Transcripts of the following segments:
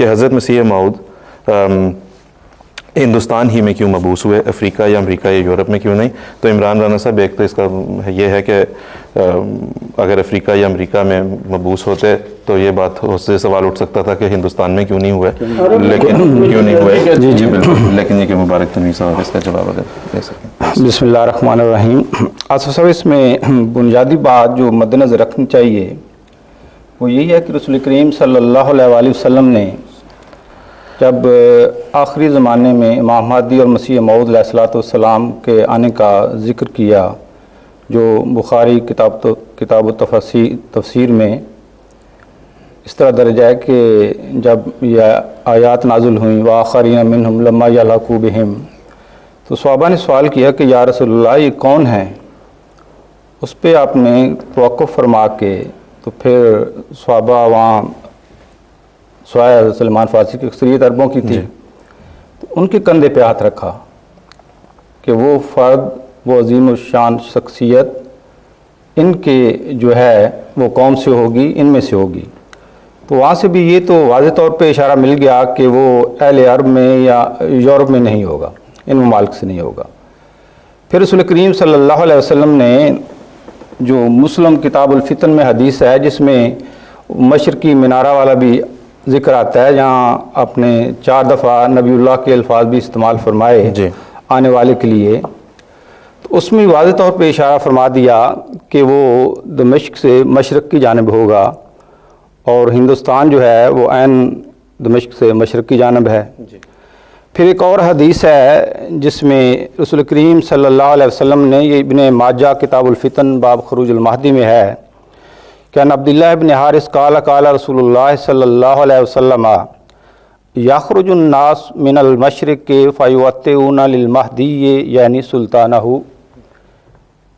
کہ حضرت مسیح موعود ہندوستان ہی میں کیوں مبعوث ہوئے، افریقہ یا امریکہ یا یورپ میں کیوں نہیں؟ تو عمران رانا صاحب ایک تو اس کا یہ ہے کہ اگر افریقہ یا امریکہ میں مبعوث ہوتے تو یہ بات سے سوال اٹھ سکتا تھا کہ ہندوستان میں کیوں نہیں ہوئے، لیکن کیوں نہیں ہوئے؟ جی بالکل، لیکن یہ کہ مبارک تنویر صاحب اس کا جواب اگر دے سکیں۔ بسم اللہ الرحمن الرحیم۔ آصف صاحب، اس میں بنیادی بات جو مد نظر رکھنی چاہیے وہ یہی ہے کہ رسول کریم صلی اللہ علیہ وآلہ وسلم نے جب آخری زمانے میں امام مہدی اور مسیح موعود علیہ الصلوۃ والسلام کے آنے کا ذکر کیا، جو بخاری کتاب و تفسیر میں اس طرح درج ہے کہ جب یہ آیات نازل ہوئیں وآخرین منہم لما یلحقوا بہم، تو صحابہ نے سوال کیا کہ یا رسول اللہ یہ کون ہیں؟ اس پہ آپ نے توقف فرما کے تو پھر صحابہ وہاں سوائے سلمان فارسی کی اکثریت عربوں کی تھی، تو ان کے کندھے پہ ہاتھ رکھا کہ وہ فرد، وہ عظیم الشان شخصیت ان کے جو ہے وہ قوم سے ہوگی، ان میں سے ہوگی۔ تو وہاں سے بھی یہ تو واضح طور پہ اشارہ مل گیا کہ وہ اہل عرب میں یا یورپ میں نہیں ہوگا، ان ممالک سے نہیں ہوگا۔ پھر رسول کریم صلی اللہ علیہ وسلم نے جو مسلم کتاب الفتن میں حدیث ہے جس میں مشرقی منارہ والا بھی ذکر آتا ہے، جہاں آپ نے 4 دفعہ نبی اللہ کے الفاظ بھی استعمال فرمائے آنے والے کے لیے، تو اس میں واضح طور پہ اشارہ فرما دیا کہ وہ دمشق سے مشرق کی جانب ہوگا، اور ہندوستان جو ہے وہ عین دمشق سے مشرق کی جانب ہے۔ پھر ایک اور حدیث ہے جس میں رسول کریم صلی اللہ علیہ وسلم نے، یہ ابن ماجہ کتاب الفتن باب خروج المہدی میں ہے، کہ ان عبداللہ ابن حارث قال قال رسول اللہ صلی اللہ علیہ وسلم یخرج الناس من المشرق فیوطئون للمہدی یعنی سلطانہ،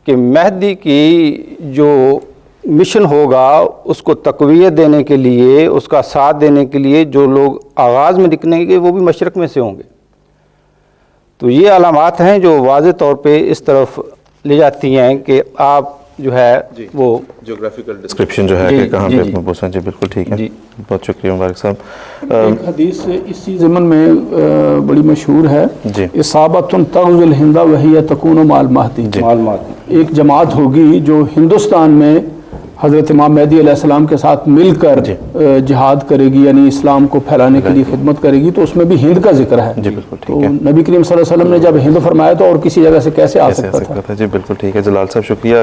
کہ مہدی کی جو مشن ہوگا اس کو تقویت دینے کے لیے، اس کا ساتھ دینے کے لیے جو لوگ آغاز میں نکلیں گے وہ بھی مشرق میں سے ہوں گے۔ تو یہ علامات ہیں جو واضح طور پہ اس طرف لے جاتی ہیں کہ آپ جو ہے وہ جیوگرافیکل ڈسکرپشن جو ہے کہ کہاں پہ مبعوث ہیں۔ جی بالکل ٹھیک ہے، بہت شکریہ مبارک صاحب۔ ایک حدیث اسی ضمن میں بڑی مشہور ہے، اصابۃ تغزو الہند وہی تکون مع المہدی، ایک جماعت ہوگی جو ہندوستان میں حضرت امام مہدی علیہ السلام کے ساتھ مل کر جہاد کرے گی، یعنی اسلام کو پھیلانے کے لیے خدمت کرے گی، تو اس میں بھی ہند کا ذکر ہے۔ تو نبی کریم صلی اللہ علیہ وسلم نے جب ہند فرمایا تو اور کسی جگہ سے کیسے آ سکتا تھا؟ جی بالکل ٹھیک ہے جلال صاحب، شکریہ۔